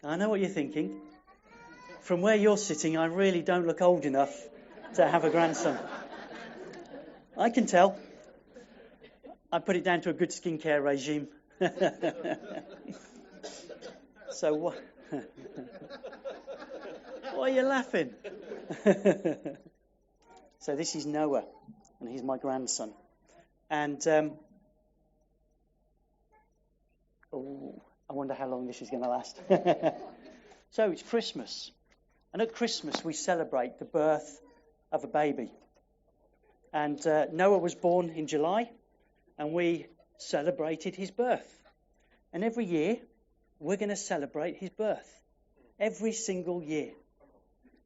I know what you're thinking. From where you're sitting, I really don't look old enough to have a grandson. I can tell. I put it down to a good skincare regime. So what? Why are you laughing? So this is Noah, and he's my grandson. And I wonder how long this is going to last. So it's Christmas. And at Christmas we celebrate the birth of a baby. And Noah was born in July, and we celebrated his birth. And every year we're going to celebrate his birth. Every single year.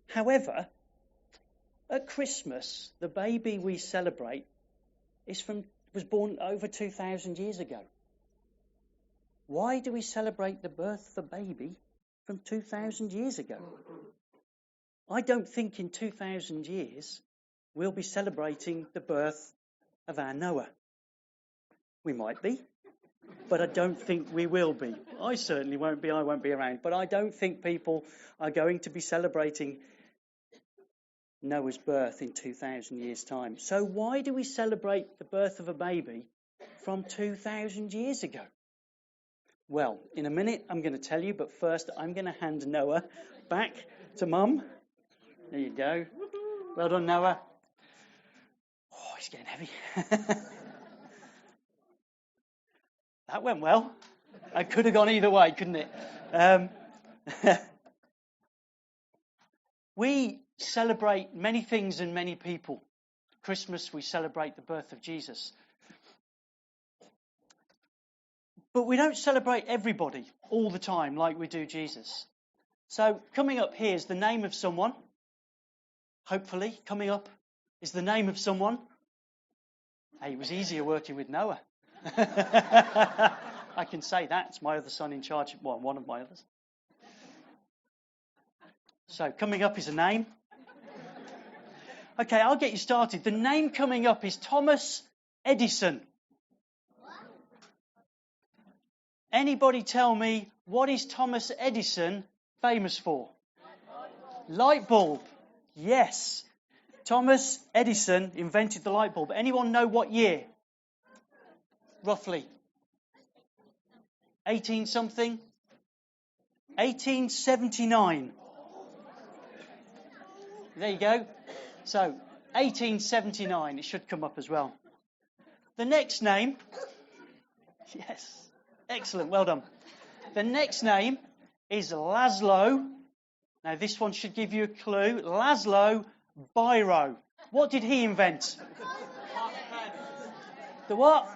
However, at Christmas, the baby we celebrate was born over 2,000 years ago. Why do we celebrate the birth of a baby from 2,000 years ago? I don't think in 2,000 years we'll be celebrating the birth of our Noah. We might be, but I don't think we will be. I certainly won't be. I won't be around. But I don't think people are going to be celebrating Noah's birth in 2,000 years' time. So why do we celebrate the birth of a baby from 2,000 years ago? Well, in a minute I'm going to tell you, but first I'm going to hand Noah back to Mum. There you go. Well done, Noah. Oh, he's getting heavy. That went well. It could have gone either way, couldn't it? We celebrate many things and many people. Christmas, we celebrate the birth of Jesus. But we don't celebrate everybody all the time like we do Jesus. So coming up here is the name of someone. Hopefully, coming up is the name of someone. Hey, it was easier working with Noah. I can say that. It's my other son in charge. Well, one of my others. So coming up is a name. Okay, I'll get you started. The name coming up is Thomas Edison. Anybody tell me, what is Thomas Edison famous for? Light bulb. Yes. Thomas Edison invented the light bulb. Anyone know what year? Roughly. 18 something? 1879. There you go. So, 1879. It should come up as well. The next name. Yes. Excellent. Well done. The next name is Laszlo. Now, this one should give you a clue. Laszlo Biro. What did he invent? The what?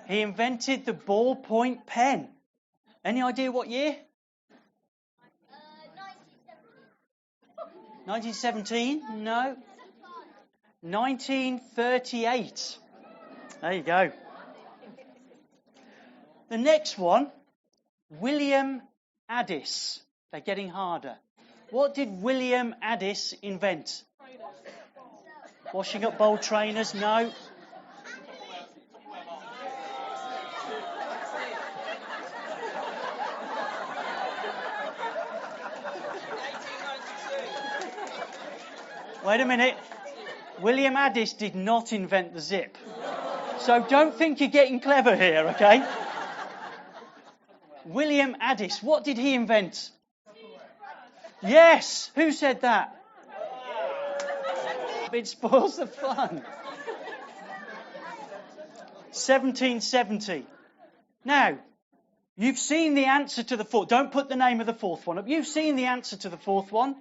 He invented the ballpoint pen. Any idea what year? 1917? No. 1938. There you go. The next one, William Addis. They're getting harder. What did William Addis invent? Washing up bowl trainers? No. Wait a minute. William Addis did not invent the zip. So don't think you're getting clever here, okay? William Addis, what did he invent? Yes, who said that? It spoils the fun. 1770. Now, you've seen the answer to the fourth. Don't put the name of the fourth one up. You've seen the answer to the fourth one.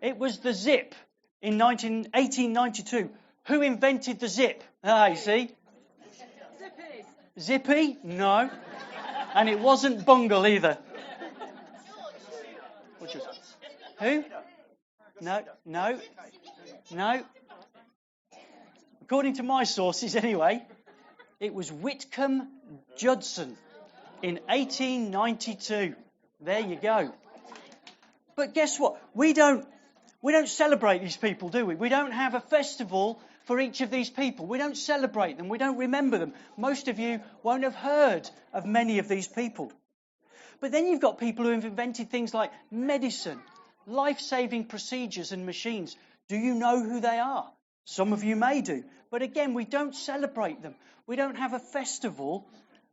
It was the zip in 1892. Who invented the zip? You see? Zippy? No. And it wasn't Bungle either. Who? No. According to my sources anyway, it was Whitcomb Judson in 1892. There you go. But guess what? We don't celebrate these people, do we? We don't have a festival for each of these people. We don't celebrate them. We don't remember them. Most of you won't have heard of many of these people. But then you've got people who have invented things like medicine, life-saving procedures and machines. Do you know who they are? Some of you may do. But again, we don't celebrate them. We don't have a festival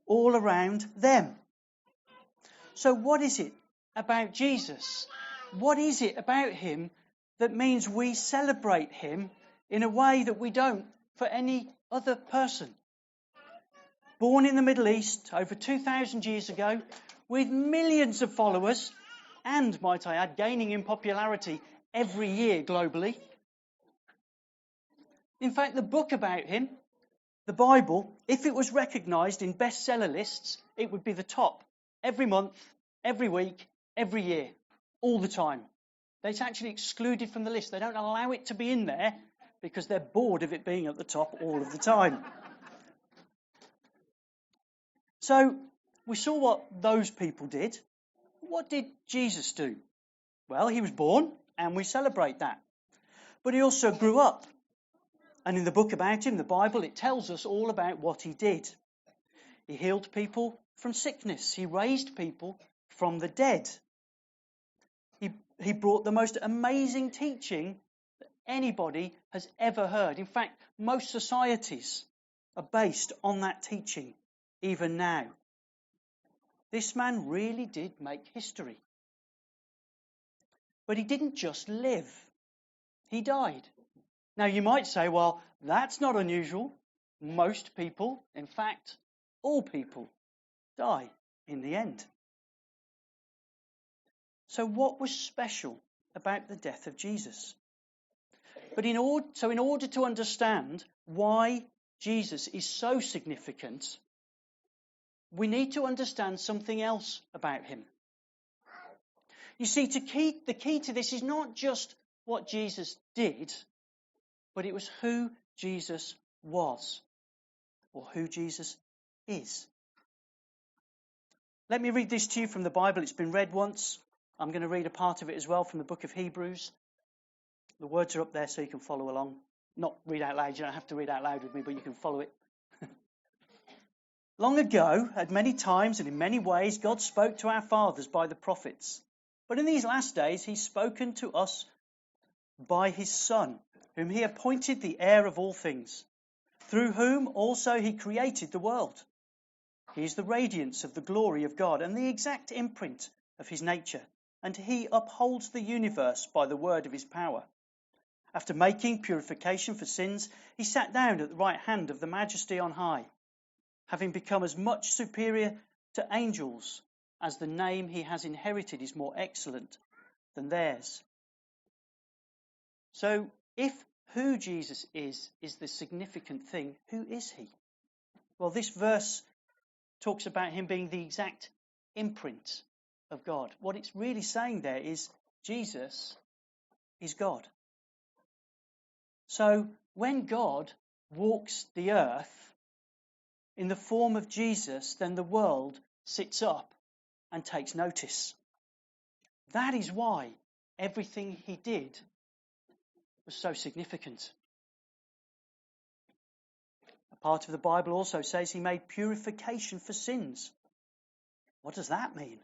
all around them. So what is it about Jesus? What is it about him that means we celebrate him in a way that we don't for any other person? Born in the Middle East over 2,000 years ago, with millions of followers, and, might I add, gaining in popularity every year globally. In fact, the book about him, the Bible, if it was recognised in bestseller lists, it would be the top every month, every week, every year, all the time. It's actually excluded from the list. They don't allow it to be in there because they're bored of it being at the top all of the time. So, we saw what those people did. What did Jesus do? Well, he was born, and we celebrate that. But he also grew up. And in the book about him, the Bible, it tells us all about what he did. He healed people from sickness. He raised people from the dead. He brought the most amazing teaching that anybody has ever heard. In fact, most societies are based on that teaching, even now. This man really did make history. But he didn't just live. He died. Now you might say, well, that's not unusual. Most people, in fact, all people, die in the end. So what was special about the death of Jesus? But in order to understand why Jesus is so significant, we need to understand something else about him. You see, the key to this is not just what Jesus did, but it was who Jesus was, or who Jesus is. Let me read this to you from the Bible. It's been read once. I'm going to read a part of it as well from the book of Hebrews. The words are up there so you can follow along. Not read out loud. You don't have to read out loud with me, but you can follow it. Long ago, at many times and in many ways, God spoke to our fathers by the prophets. But in these last days, he's spoken to us by his Son, whom he appointed the heir of all things, through whom also he created the world. He is the radiance of the glory of God and the exact imprint of his nature, and he upholds the universe by the word of his power. After making purification for sins, he sat down at the right hand of the Majesty on high, having become as much superior to angels as the name he has inherited is more excellent than theirs. So, if who Jesus is the significant thing, who is he? Well, this verse talks about him being the exact imprint of God. What it's really saying there is Jesus is God. So, when God walks the earth in the form of Jesus, then the world sits up and takes notice. That is why everything he did was so significant. A part of the Bible also says he made purification for sins. What does that mean?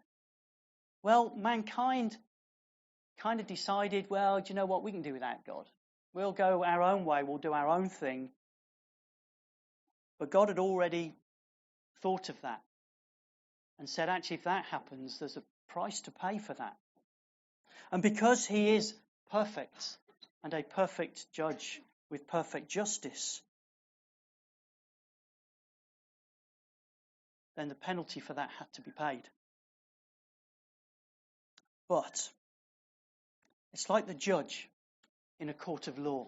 Well, mankind kind of decided, well, do you know what, we can do without God. We'll go our own way, we'll do our own thing. But God had already thought of that and said, actually, if that happens, there's a price to pay for that. And because he is perfect and a perfect judge with perfect justice, then the penalty for that had to be paid. But it's like the judge in a court of law.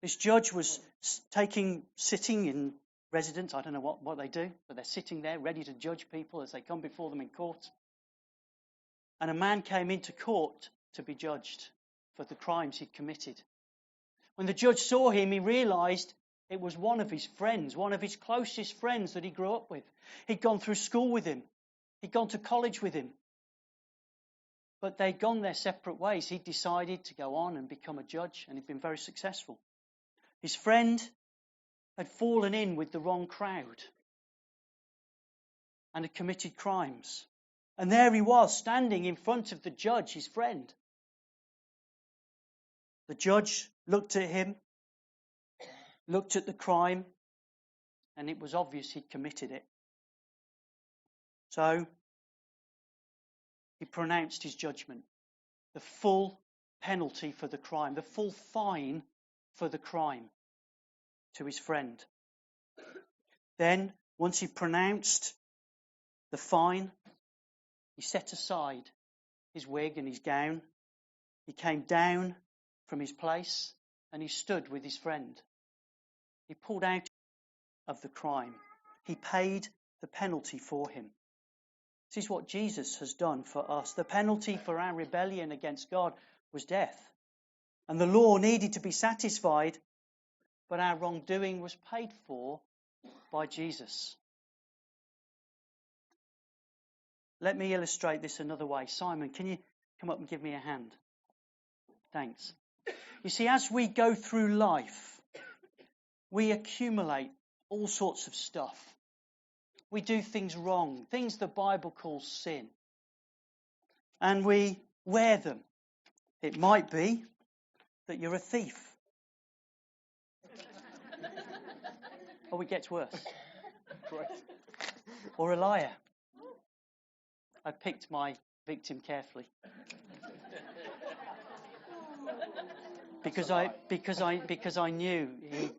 This judge was sitting in residence. I don't know what they do, but they're sitting there ready to judge people as they come before them in court. And a man came into court to be judged for the crimes he'd committed. When the judge saw him, he realised it was one of his friends, one of his closest friends that he grew up with. He'd gone through school with him. He'd gone to college with him. But they'd gone their separate ways. He'd decided to go on and become a judge, and he'd been very successful. His friend had fallen in with the wrong crowd and had committed crimes. And there he was, standing in front of the judge, his friend. The judge looked at him, looked at the crime, and it was obvious he'd committed it. So he pronounced his judgment, the full penalty for the crime, the full fine for the crime to his friend. Then, once he pronounced the fine, he set aside his wig and his gown. He came down from his place and he stood with his friend. He pulled out of the crime. He paid the penalty for him. This is what Jesus has done for us. The penalty for our rebellion against God was death. And the law needed to be satisfied, but our wrongdoing was paid for by Jesus. Let me illustrate this another way. Simon, can you come up and give me a hand? Thanks. You see, as we go through life, we accumulate all sorts of stuff. We do things wrong, things the Bible calls sin. And we wear them. It might be that you're a thief. Or it gets worse. Or a liar. I picked my victim carefully. Because I knew he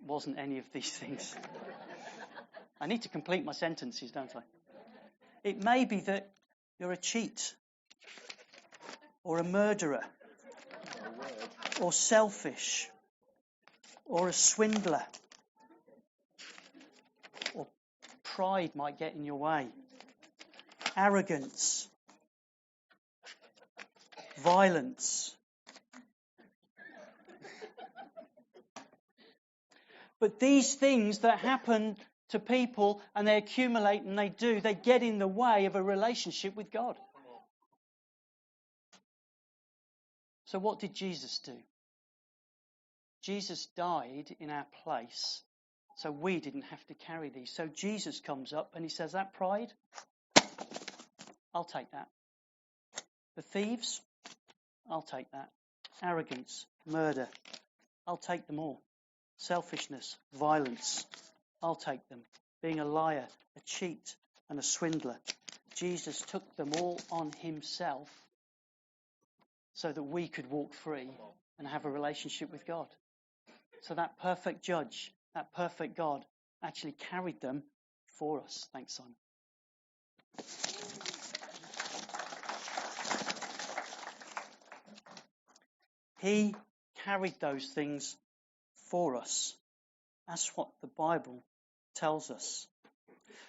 wasn't any of these things. I need to complete my sentences, don't I? It may be that you're a cheat, or a murderer, or selfish, or a swindler, or pride might get in your way, arrogance, violence. But these things that happen to people and they accumulate and they get in the way of a relationship with God. So what did Jesus do? Jesus died in our place so we didn't have to carry these. So Jesus comes up and he says, that pride, I'll take that. The thieves, I'll take that. Arrogance, murder, I'll take them all. Selfishness, violence, I'll take them. Being a liar, a cheat, and a swindler. Jesus took them all on himself so that we could walk free and have a relationship with God. So that perfect judge, that perfect God, actually carried them for us. Thanks, Simon. He carried those things for us. That's what the Bible tells us.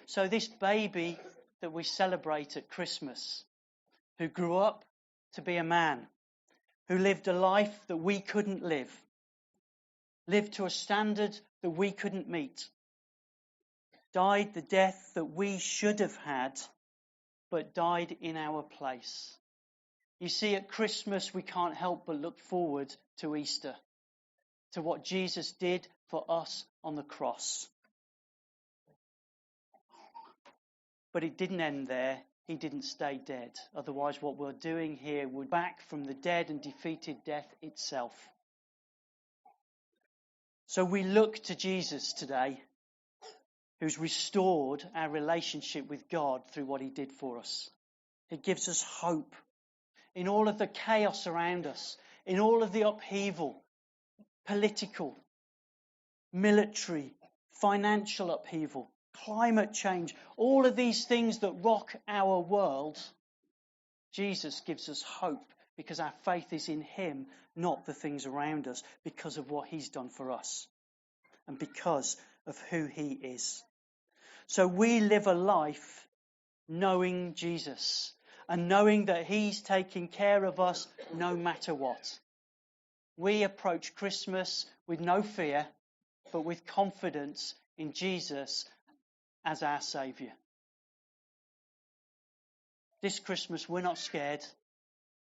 So this baby that we celebrate at Christmas, who grew up to be a man, who lived a life that we couldn't live, lived to a standard that we couldn't meet, died the death that we should have had, but died in our place. You see, at Christmas we can't help but look forward to Easter, to what Jesus did for us on the cross. But it didn't end there. He didn't stay dead. Otherwise, what we're doing here would back from the dead and defeated death itself. So we look to Jesus today, who's restored our relationship with God through what he did for us. It gives us hope in all of the chaos around us, in all of the upheaval, political, military, financial upheaval, climate change, all of these things that rock our world. Jesus gives us hope because our faith is in him, not the things around us, because of what he's done for us and because of who he is. So we live a life knowing Jesus and knowing that he's taking care of us no matter what. We approach Christmas with no fear, but with confidence in Jesus as our Saviour. This Christmas, we're not scared.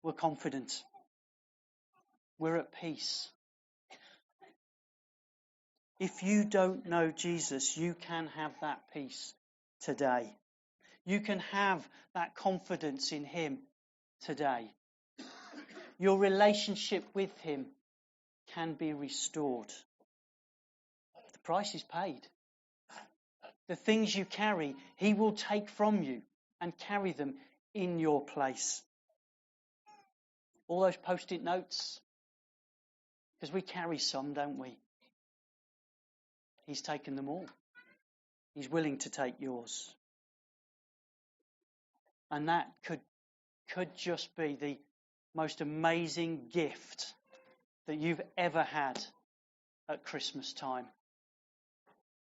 We're confident. We're at peace. If you don't know Jesus, you can have that peace today. You can have that confidence in him today. Your relationship with him can be restored. The price is paid. The things you carry, he will take from you and carry them in your place. All those post-it notes, because we carry some, don't we? He's taken them all. He's willing to take yours. And that could just be the most amazing gift that you've ever had at Christmas time.